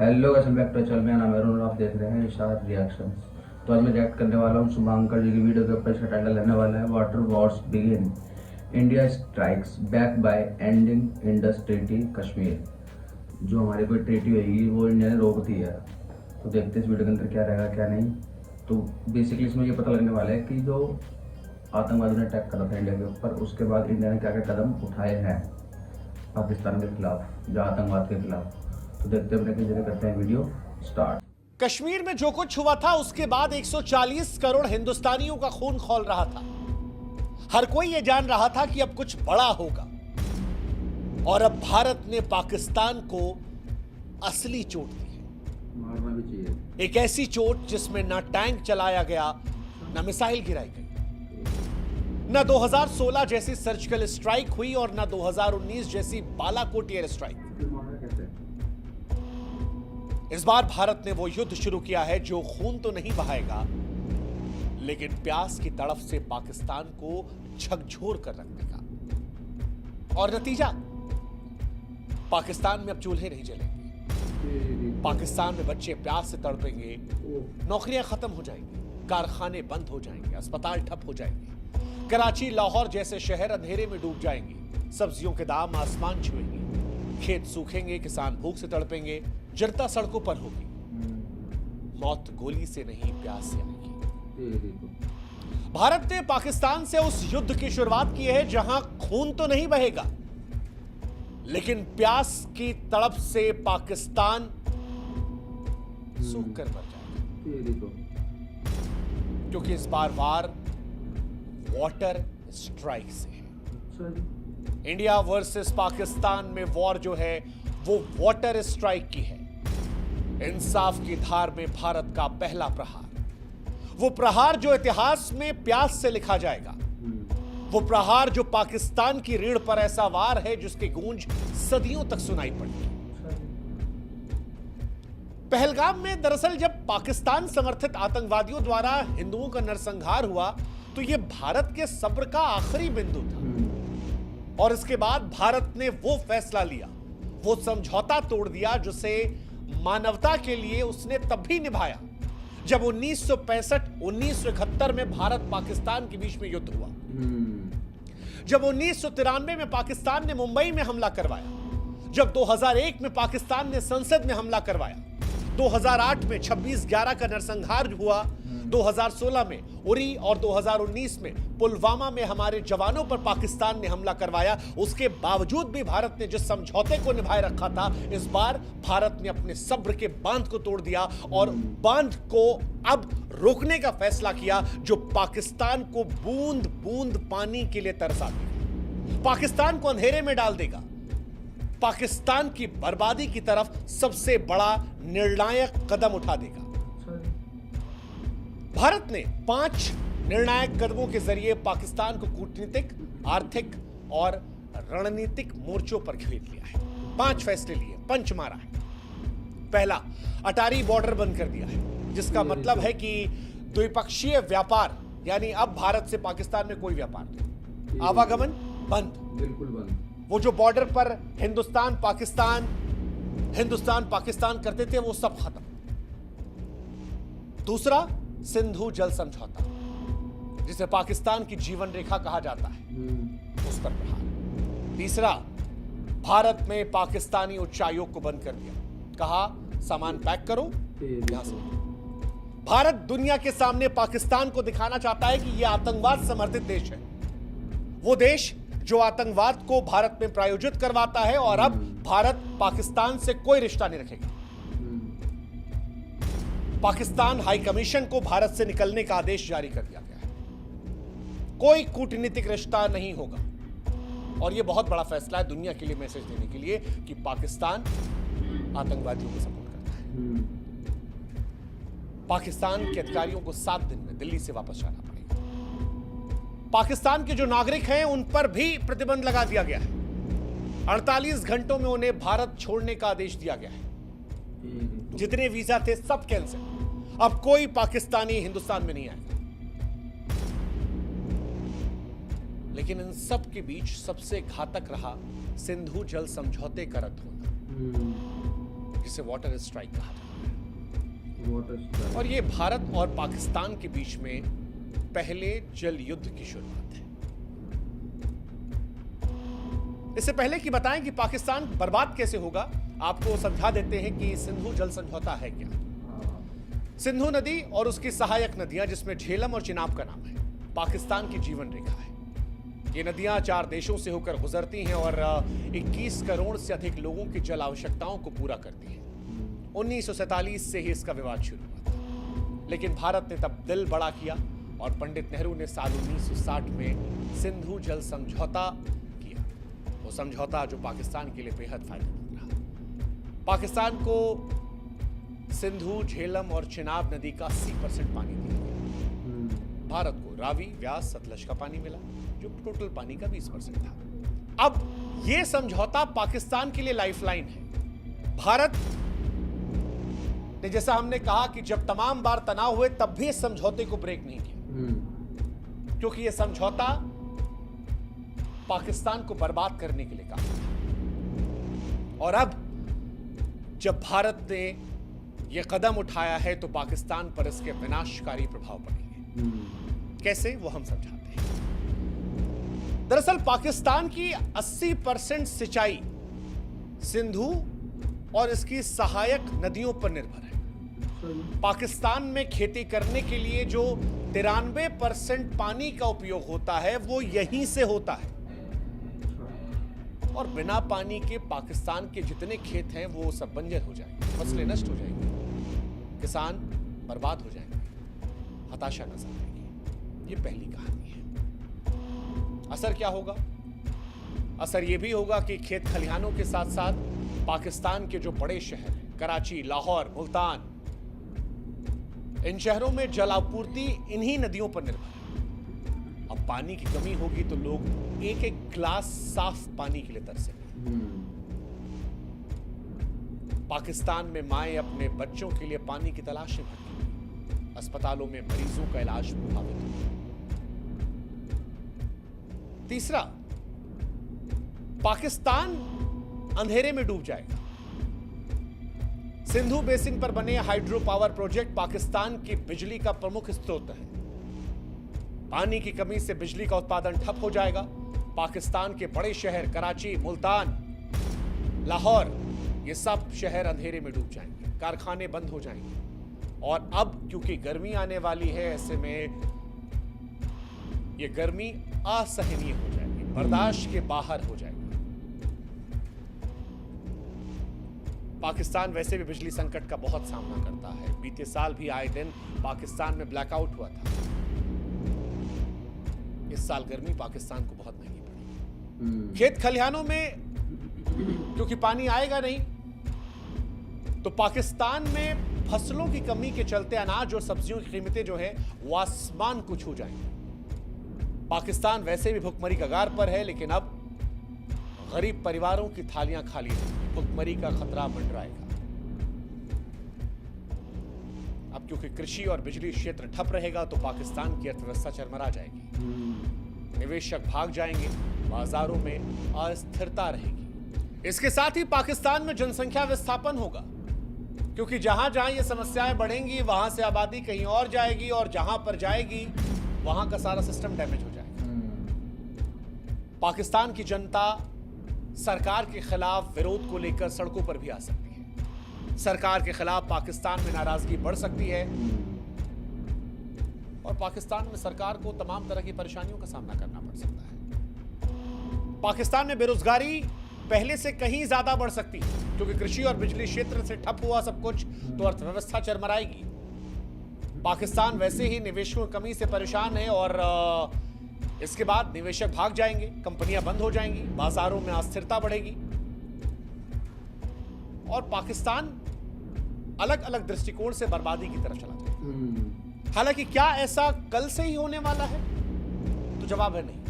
Hello welcome back to channel. मेरा नाम है अरुण, आप देख रहे हैं इशार रिएक्शंस। तो आज मैं रिएक्ट करने वाला हूँ शुभांकर जी की वीडियो के ऊपर। इसका टाइटल रहने वाला है water Wars begin, India strikes back by ending Indus treaty Kashmir. जो हमारी कोई ट्रीटी होगी वो इंडिया ने रोक दी है। तो देखते हैं इस वीडियो के अंदर क्या रहेगा क्या नहीं। तो बेसिकली इसमें ये पता लगने वाला है कि जो आतंकवादियों ने अटैक करा था इंडिया के ऊपर, उसके बाद इंडिया ने क्या क्या कदम उठाए हैं पाकिस्तान के खिलाफ, जो आतंकवाद के खिलाफ। तो देखते हैं अपने करते हैं वीडियो स्टार्ट। कश्मीर में जो कुछ हुआ था उसके बाद 140 करोड़ हिंदुस्तानियों का खून खौल रहा था। हर कोई यह जान रहा था कि अब कुछ बड़ा होगा। और अब भारत ने पाकिस्तान को असली चोट दी है। मारना भी चाहिए। एक ऐसी चोट जिसमें ना टैंक चलाया गया, ना मिसाइल गिराई गई, ना 2016 जैसी सर्जिकल स्ट्राइक हुई और ना 2019 जैसी बालाकोट एयर स्ट्राइक। इस बार भारत ने वो युद्ध शुरू किया है जो खून तो नहीं बहाएगा, लेकिन प्यास की तड़फ से पाकिस्तान को झकझोर कर रख देगा। और नतीजा, पाकिस्तान में अब चूल्हे नहीं जलेंगे, पाकिस्तान में बच्चे प्यास से तड़पेंगे, नौकरियां खत्म हो जाएंगी, कारखाने बंद हो जाएंगे, अस्पताल ठप हो जाएंगे, कराची लाहौर जैसे शहर अंधेरे में डूब जाएंगे, सब्जियों के दाम आसमान छुएंगे, खेत सूखेंगे, किसान भूख से तड़पेंगे, जनता सड़कों पर होगी। मौत गोली से नहीं, प्यास से आएगी। भारत ने पाकिस्तान से उस युद्ध की शुरुआत की है जहां खून तो नहीं बहेगा, लेकिन प्यास की तड़प से पाकिस्तान सूख कर मर जाएगा। क्योंकि इस बार वार वाटर स्ट्राइक से है। इंडिया वर्सेस पाकिस्तान में वॉर जो है वो वाटर स्ट्राइक की है। इंसाफ की धार में भारत का पहला प्रहार, वो प्रहार जो इतिहास में प्यास से लिखा जाएगा, वो प्रहार जो पाकिस्तान की रीढ़ पर ऐसा वार है जिसकी गूंज सदियों तक सुनाई पड़ी। पहलगाम में दरअसल जब पाकिस्तान समर्थित आतंकवादियों द्वारा हिंदुओं का नरसंहार हुआ तो यह भारत के सब्र का आखिरी बिंदु था। और इसके बाद भारत ने वो फैसला लिया, वो समझौता तोड़ दिया जिसे मानवता के लिए उसने तब भी निभाया जब 1965-1971 में भारत पाकिस्तान के बीच में युद्ध हुआ, जब 1993 में पाकिस्तान ने मुंबई में हमला करवाया, जब 2001 में पाकिस्तान ने संसद में हमला करवाया, 2008 में 26/11 का नरसंहार हुआ, 2016 में उरी और 2019 में पुलवामा में हमारे जवानों पर पाकिस्तान ने हमला करवाया। उसके बावजूद भी भारत ने जिस समझौते को निभाए रखा था, इस बार भारत ने अपने सब्र के बांध को तोड़ दिया और बांध को अब रोकने का फैसला किया जो पाकिस्तान को बूंद बूंद पानी के लिए तरसा देगा, पाकिस्तान को अंधेरे में डाल देगा, पाकिस्तान की बर्बादी की तरफ सबसे बड़ा निर्णायक कदम उठा देगा। भारत ने 5 निर्णायक कदमों के जरिए पाकिस्तान को कूटनीतिक, आर्थिक और रणनीतिक मोर्चों पर घेर लिया है। 5 फैसले लिए, पंच मारा है। पहला, अटारी बॉर्डर बंद कर दिया है, जिसका मतलब है कि द्विपक्षीय व्यापार, यानी अब भारत से पाकिस्तान में कोई व्यापार नहीं, आवागमन बंद, बिल्कुल बंद। वो जो बॉर्डर पर हिंदुस्तान पाकिस्तान करते थे वो सब खत्म। दूसरा, सिंधु जल समझौता, जिसे पाकिस्तान की जीवन रेखा कहा जाता है, उस पर प्रहार। तीसरा, भारत में पाकिस्तानी उच्चायोग को बंद कर दिया, कहा सामान पैक करो यहां से। भारत दुनिया के सामने पाकिस्तान को दिखाना चाहता है कि यह आतंकवाद समर्थित देश है, वो देश जो आतंकवाद को भारत में प्रायोजित करवाता है। और अब भारत पाकिस्तान से कोई रिश्ता नहीं रखेगा। पाकिस्तान हाई कमीशन को भारत से निकलने का आदेश जारी कर दिया गया है, कोई कूटनीतिक रिश्ता नहीं होगा। और यह बहुत बड़ा फैसला है दुनिया के लिए मैसेज देने के लिए कि पाकिस्तान आतंकवादियों को सपोर्ट करता है। पाकिस्तान के अधिकारियों को 7 दिन में दिल्ली से वापस जाना पड़ेगा। पाकिस्तान के जो नागरिक हैं उन पर भी प्रतिबंध लगा दिया गया है। 48 घंटों में उन्हें भारत छोड़ने का आदेश दिया गया है। जितने वीजा थे सब कैंसिल, अब कोई पाकिस्तानी हिंदुस्तान में नहीं आएगा। लेकिन इन सब के बीच सबसे घातक रहा सिंधु जल समझौते का रद्द होना। जिसे वाटर स्ट्राइक कहा जाता है। Water strike. और ये भारत और पाकिस्तान के बीच में पहले जल युद्ध की शुरुआत है। इससे पहले कि बताएं कि पाकिस्तान बर्बाद कैसे होगा, आपको समझा देते हैं कि सिंधु जल समझौता है क्या। सिंधु नदी और उसकी सहायक नदियां, जिसमें झेलम और चिनाब का नाम है, पाकिस्तान की जीवन रेखा है। ये नदियां 4 देशों से होकर गुजरती हैं और 21 करोड़ से अधिक लोगों की जल आवश्यकताओं को पूरा करती हैं। 1947 से ही इसका विवाद शुरू हुआ था, लेकिन भारत ने तब दिल बड़ा किया और पंडित नेहरू ने साल 1960 में सिंधु जल समझौता किया। वो समझौता जो पाकिस्तान के लिए बेहद फायदेमंद रहा। पाकिस्तान को सिंधु, झेलम और चिनाब नदी का 80% पानी दिया गया। भारत को रावी, व्यास, सतलज का पानी मिला, जो टोटल पानी का 20% था। अब यह समझौता पाकिस्तान के लिए लाइफलाइन है। भारत ने, जैसा हमने कहा कि जब तमाम बार तनाव हुए तब भी इस समझौते को ब्रेक नहीं किया, क्योंकि यह समझौता पाकिस्तान को बर्बाद करने के लिए कहा था। और अब जब भारत ने यह कदम उठाया है तो पाकिस्तान पर इसके विनाशकारी प्रभाव पड़ेंगे। कैसे, वो हम समझाते हैं। दरअसल पाकिस्तान की 80% सिंचाई सिंधु और इसकी सहायक नदियों पर निर्भर है। पाकिस्तान में खेती करने के लिए जो 93% पानी का उपयोग होता है वो यहीं से होता है। और बिना पानी के पाकिस्तान के जितने खेत हैं वो सब बंजर हो जाएंगे, फसलें नष्ट हो जाएंगी, किसान बर्बाद हो जाएंगे, हताशा नजर आएगी। ये पहली कहानी है। असर क्या होगा? असर यह भी होगा कि खेत खलिहानों के साथ साथ पाकिस्तान के जो बड़े शहर हैं, कराची, लाहौर, मुल्तान, इन शहरों में जल आपूर्ति इन्हीं नदियों पर निर्भर है। अब पानी की कमी होगी तो लोग एक एक गिलास साफ पानी के लिए तरसेंगे। पाकिस्तान में माएं अपने बच्चों के लिए पानी की तलाश में भटकेंगी। अस्पतालों में मरीजों का इलाज प्रभावित होगा। तीसरा, पाकिस्तान अंधेरे में डूब जाएगा। सिंधु बेसिन पर बने हाइड्रो पावर प्रोजेक्ट पाकिस्तान की बिजली का प्रमुख स्रोत है। पानी की कमी से बिजली का उत्पादन ठप हो जाएगा। पाकिस्तान के बड़े शहर कराची, मुल्तान, लाहौर, ये सब शहर अंधेरे में डूब जाएंगे, कारखाने बंद हो जाएंगे। और अब क्योंकि गर्मी आने वाली है, ऐसे में ये गर्मी असहनीय हो जाएगी, बर्दाश्त के बाहर हो जाएगी। पाकिस्तान वैसे भी बिजली संकट का बहुत सामना करता है। बीते साल भी आए दिन पाकिस्तान में ब्लैकआउट हुआ था। इस साल गर्मी पाकिस्तान को बहुत महंगी पड़ी। खेत खलिहानों में क्योंकि पानी आएगा नहीं, तो पाकिस्तान में फसलों की कमी के चलते अनाज और सब्जियों की कीमतें जो है वो आसमान को छू जाएंगी। पाकिस्तान वैसे भी भुखमरी कगार पर है, लेकिन अब गरीब परिवारों की थालियां खाली रहेंगी, भुखमरी का खतरा मंडराएगा। अब क्योंकि कृषि और बिजली क्षेत्र ठप रहेगा तो पाकिस्तान की अर्थव्यवस्था चरमरा जाएगी, निवेशक भाग जाएंगे, बाजारों में अस्थिरता रहेगी। इसके साथ ही पाकिस्तान में जनसंख्या विस्थापन होगा, क्योंकि जहां जहां ये समस्याएं बढ़ेंगी वहां से आबादी कहीं और जाएगी, और जहां पर जाएगी वहां का सारा सिस्टम डैमेज हो जाएगा। पाकिस्तान की जनता सरकार के खिलाफ विरोध को लेकर सड़कों पर भी आ सकती है। सरकार के खिलाफ पाकिस्तान में नाराजगी बढ़ सकती है, और पाकिस्तान में सरकार को तमाम तरह की परेशानियों का सामना करना पड़ सकता है। पाकिस्तान में बेरोजगारी पहले से कहीं ज्यादा बढ़ सकती है, क्योंकि कृषि और बिजली क्षेत्र से ठप हुआ सब कुछ तो अर्थव्यवस्था चरमराएगी। पाकिस्तान वैसे ही निवेशकों की कमी से परेशान है, और इसके बाद निवेशक भाग जाएंगे, कंपनियां बंद हो जाएंगी, बाजारों में अस्थिरता बढ़ेगी, और पाकिस्तान अलग अलग दृष्टिकोण से बर्बादी की तरफ चला जाएगा। हालांकि क्या ऐसा कल से ही होने वाला है? तो जवाब है नहीं।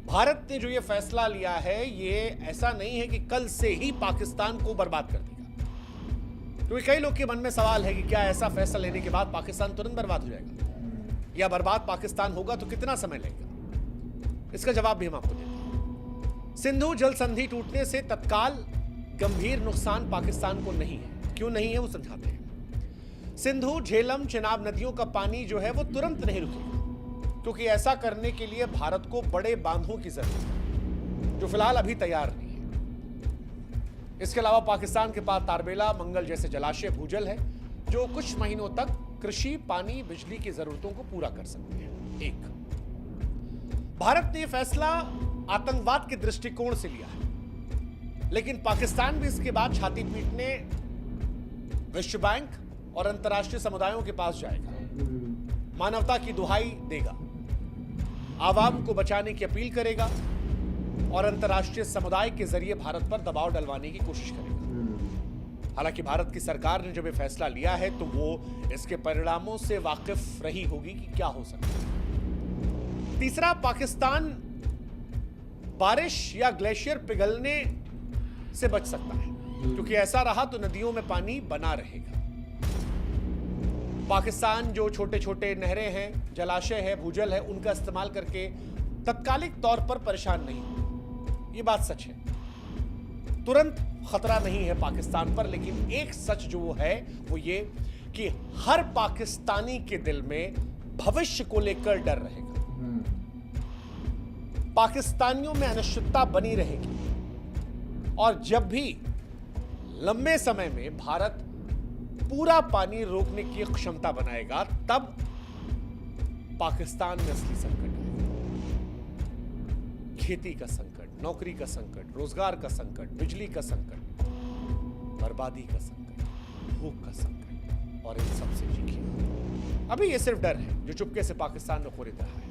भारत ने जो ये फैसला लिया है, ये ऐसा नहीं है कि कल से ही पाकिस्तान को बर्बाद कर देगा। क्योंकि कई लोग के मन में सवाल है कि क्या ऐसा फैसला लेने के बाद पाकिस्तान तुरंत बर्बाद हो जाएगा, या बर्बाद पाकिस्तान होगा तो कितना समय लगेगा? इसका जवाब भी हम आपको देते हैं। सिंधु जल संधि टूटने से तत्काल गंभीर नुकसान पाकिस्तान को नहीं है। क्यों नहीं है वो समझाते हैं। सिंधु, झेलम, चिनाब नदियों का पानी जो है वो तुरंत नहीं रुकेगा, क्योंकि ऐसा करने के लिए भारत को बड़े बांधों की जरूरत है, जो फिलहाल अभी तैयार नहीं है। इसके अलावा पाकिस्तान के पास तारबेला, मंगल जैसे जलाशय, भूजल है, जो कुछ महीनों तक कृषि, पानी, बिजली की जरूरतों को पूरा कर सकते हैं। एक, भारत ने यह फैसला आतंकवाद के दृष्टिकोण से लिया है, लेकिन पाकिस्तान भी इसके बाद छाती पीटने विश्व बैंक और अंतर्राष्ट्रीय समुदायों के पास जाएगा, मानवता की दुहाई देगा, आवाम को बचाने की अपील करेगा और अंतर्राष्ट्रीय समुदाय के जरिए भारत पर दबाव डलवाने की कोशिश करेगा। हालांकि भारत की सरकार ने जब ये फैसला लिया है तो वो इसके परिणामों से वाकिफ रही होगी कि क्या हो सकता है। तीसरा, पाकिस्तान बारिश या ग्लेशियर पिघलने से बच सकता है, क्योंकि ऐसा रहा तो नदियों में पानी बना रहेगा। पाकिस्तान जो छोटे छोटे नहरें हैं, जलाशय है, भूजल है, उनका इस्तेमाल करके तत्कालिक तौर पर परेशान नहीं होगा। ये बात सच है, तुरंत खतरा नहीं है पाकिस्तान पर, लेकिन एक सच जो है वो ये कि हर पाकिस्तानी के दिल में भविष्य को लेकर डर रहेगा। पाकिस्तानियों में अनिश्चितता बनी रहेगी और जब भी लंबे समय में भारत पूरा पानी रोकने की क्षमता बनाएगा, तब पाकिस्तान में असली संकट आएगा। खेती का संकट, नौकरी का संकट, रोजगार का संकट, बिजली का संकट, बर्बादी का संकट, भूख का संकट, और इन सबसे चीखें। अभी ये सिर्फ डर है जो चुपके से पाकिस्तान में खरीद रहा है,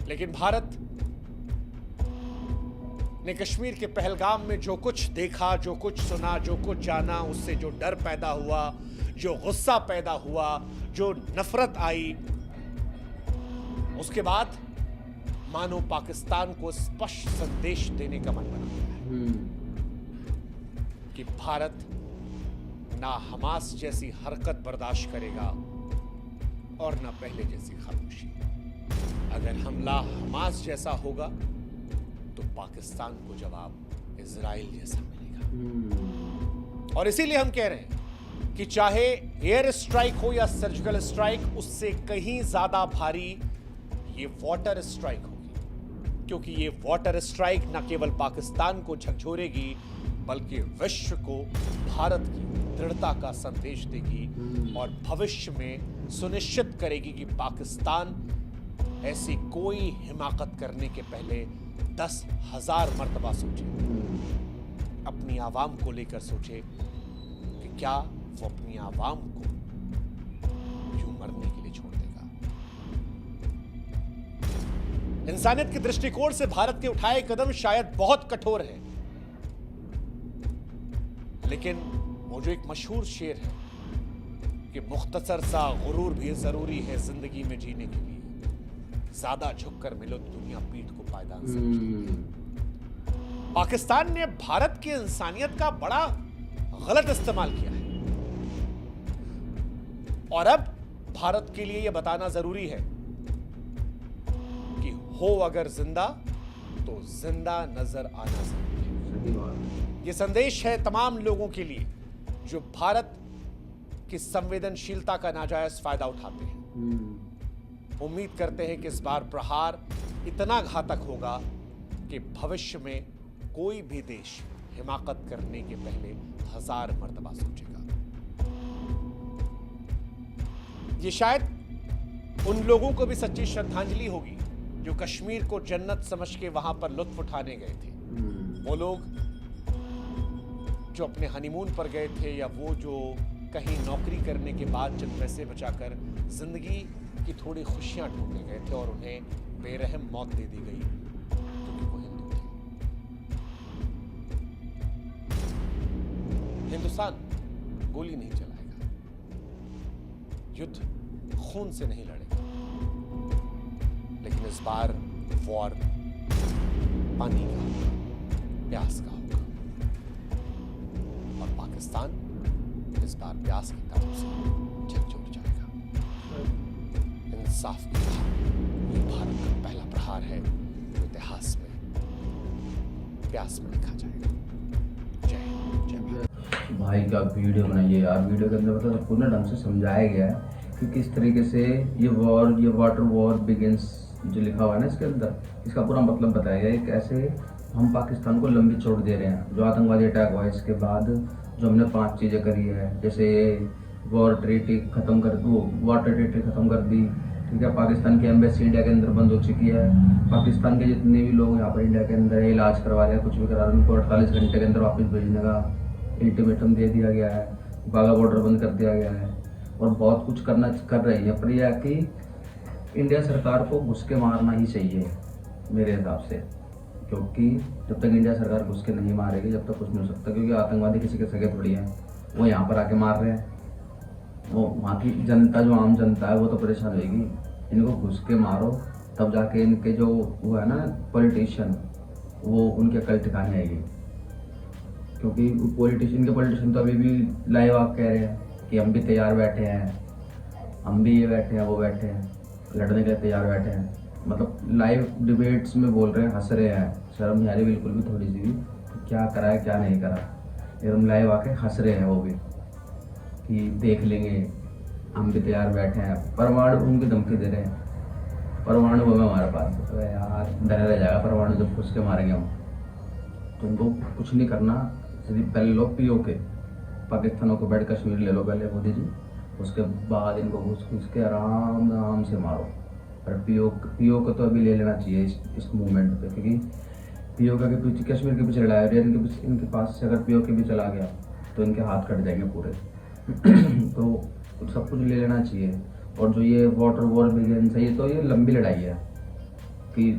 लेकिन भारत ने कश्मीर के पहलगाम में जो कुछ देखा, जो कुछ सुना, जो कुछ जाना, उससे जो डर पैदा हुआ, जो गुस्सा पैदा हुआ, जो नफरत आई, उसके बाद मानो पाकिस्तान को स्पष्ट संदेश देने का मन बना गया है कि भारत ना हमास जैसी हरकत बर्दाश्त करेगा और ना पहले जैसी खामोशी। अगर हमला हमास जैसा होगा तो पाकिस्तान को जवाब इजराइल जैसा मिलेगा। और इसीलिए हम कह रहे हैं कि चाहे एयर स्ट्राइक हो या सर्जिकल स्ट्राइक, उससे कहीं ज्यादा भारी ये वाटर स्ट्राइक होगी, क्योंकि ये वाटर स्ट्राइक न केवल पाकिस्तान को झकझोरेगी बल्कि विश्व को भारत की दृढ़ता का संदेश देगी और भविष्य में सुनिश्चित करेगी कि पाकिस्तान ऐसी कोई हिमाकत करने के पहले 10,000 मर्तबा सोचे, अपनी आवाम को लेकर सोचे कि क्या वो अपनी आवाम को यूं मरने के लिए छोड़ देगा। इंसानियत के दृष्टिकोण से भारत के उठाए कदम शायद बहुत कठोर है, लेकिन वो जो एक मशहूर शेर है कि मुख्तसर सा गुरूर भी जरूरी है जिंदगी में जीने के लिए, ज्यादा झुककर मिलो तो दुनिया पीठ को पायदान समझती है। पाकिस्तान ने भारत की इंसानियत का बड़ा गलत इस्तेमाल किया है और अब भारत के लिए यह बताना जरूरी है कि हो अगर जिंदा तो जिंदा नजर आना जरूरी है। यह संदेश है तमाम लोगों के लिए जो भारत की संवेदनशीलता का नाजायज फायदा उठाते हैं। उम्मीद करते हैं कि इस बार प्रहार इतना घातक होगा कि भविष्य में कोई भी देश हिमाकत करने के पहले 1000 मर्तबा सोचेगा। ये शायद उन लोगों को भी सच्ची श्रद्धांजलि होगी जो कश्मीर को जन्नत समझ के वहां पर लुत्फ उठाने गए थे। वो लोग जो अपने हनीमून पर गए थे या वो जो कहीं नौकरी करने के बाद चंद पैसे बचाकर जिंदगी की थोड़ी खुशियां ढूंढने गए थे और उन्हें बेरहम मौत दे दी गई क्योंकि वो हिंदू थे। हिंदुस्तान गोली नहीं चलाएगा, युद्ध खून से नहीं लड़ेगा, लेकिन इस बार वॉर पानी का होगा, प्यास का होगा और पाकिस्तान इस बार प्यास की तरफ से झकझोर जाएगा। इंसाफ की धार, ये भारत का पहला प्रहार है जो इतिहास में प्यास में लिखा जाएगा। भाई क्या वीडियो बनाई है यार। वीडियो के अंदर मतलब पूर्ण ढंग से समझाया गया है कि किस तरीके से ये वाटर वॉर बिगिंस जो लिखा हुआ है ना इसके अंदर, इसका पूरा मतलब बताया गया है। कैसे हम पाकिस्तान को लंबी चोट दे रहे हैं। जो आतंकवादी अटैक हुआ है इसके बाद जो हमने 5 चीज़ें करी है, जैसे वाटर ट्रीटी ख़त्म कर दी, ठीक है। पाकिस्तान की एम्बेसी इंडिया के अंदर बंद हो चुकी है। पाकिस्तान के जितने भी लोग यहाँ पर इंडिया के अंदर है, इलाज करवा रहे हैं, कुछ भी करा रहे हैं, उनको 48 घंटे के अंदर वापस भेजने का अल्टीमेटम दे दिया गया है। बाघा बॉर्डर बंद कर दिया गया है और बहुत कुछ कर रही है। पर यह है कि इंडिया सरकार को घुस के मारना ही चाहिए मेरे हिसाब से, क्योंकि जब तक इंडिया सरकार घुस के नहीं मारेगी जब तक कुछ नहीं हो सकता। क्योंकि आतंकवादी किसी के सगे थोड़ी हैं, वो यहाँ पर आके मार रहे हैं। वो वहाँ की जनता, जो आम जनता है, वो तो परेशान होगी। इनको घुस के मारो तब जाके इनके जो वो है ना पॉलिटिशियन, वो उनके अकल ठिकाने आएगी। क्योंकि पॉलिटिशियन तो अभी भी लाइव आप कह रहे हैं कि हम भी तैयार बैठे हैं, हम भी ये बैठे हैं, वो बैठे हैं, लड़ने के लिए तैयार बैठे हैं। मतलब लाइव डिबेट्स में बोल रहे हैं, हंस रहे हैं। शर्म नहीं आ रही बिल्कुल भी, थोड़ी सी भी, कि क्या करा है क्या नहीं करा। एकदम लाइव आके हंस रहे हैं वो भी कि देख लेंगे, हम भी तैयार बैठे हैं। परमाणु उनकी धमकी दे रहे हैं, परमाणु बम है हमारे पास। तो यार डर रह जाएगा परमाणु जब घुस के मारेंगे हम। तो उनको कुछ नहीं करना, सिर्फ पहले लो POK, पाकिस्तानों को बैठ कश्मीर ले लो पहले मोदी जी, उसके बाद इनको घुस के आराम से मारो। पर PO को तो अभी ले लेना चाहिए इस मूवमेंट पे, क्योंकि PO के पीछे, कश्मीर के पीछे लड़ाई हो रही है। इनके पास से अगर PO भी चला गया तो इनके हाथ कट जाएंगे पूरे। तो सब कुछ ले लेना चाहिए। और जो ये वाटर वॉर बिगिंस है, ये तो ये लंबी लड़ाई है कि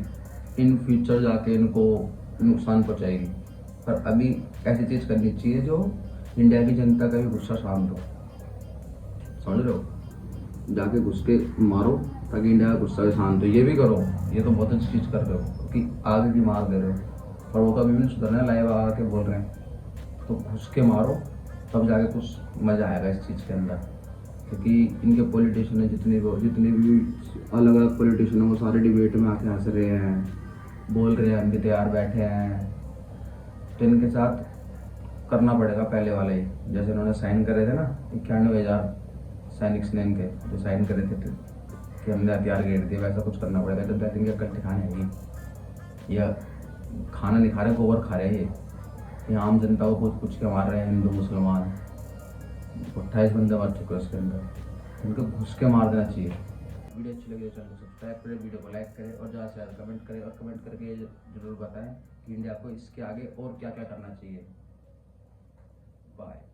इन फ्यूचर जाके इनको नुकसान पहुँचाएगी। पर अभी ऐसी चीज़ करनी चाहिए जो इंडिया की जनता का भी गुस्सा शांत हो, समझ रहे हो। जाके घुस के मारो ताकि इंडिया का गुस्सा भी शांत हो। ये भी करो, ये तो बहुत अच्छी चीज़ कर रहे हो कि आगे की मार दे रहे हो। पर वो तो अभी भी सुधरना है, लाइव आके बोल रहे हैं। तो घुस के मारो तब जाके कुछ मज़ा आएगा इस चीज़ के अंदर। क्योंकि इनके पॉलिटिशियन है, जितने भी अलग अलग पॉलिटिशियन हैं, वो सारे डिबेट में आके हंस रहे हैं, बोल रहे हैं हम भी तैयार बैठे हैं। तो इनके साथ करना पड़ेगा पहले वाला ही, जैसे इन्होंने साइन करे थे ना 91,000 सैनिक ने इनके जो साइन करे थे कि हमने हथियार गिर दिए, वैसा कुछ करना पड़ेगा। जब तक इनके अकल ठिकाने आएगी। या खाना नहीं खा रहे, गोबर खा रहे हैं ये आम जनता को कुछ के मार रहे हैं। हिंदू मुसलमान 28 बंदे मर चुके हैं उसके अंदर। इनको घुस के मार देना चाहिए। वीडियो अच्छी लगी तो चैनल को सब्सक्राइब करें, वीडियो को लाइक करें और ज़्यादा से ज़्यादा कमेंट करें। और कमेंट करके ये जरूर बताएं कि इंडिया को इसके आगे और क्या क्या करना चाहिए। बाय।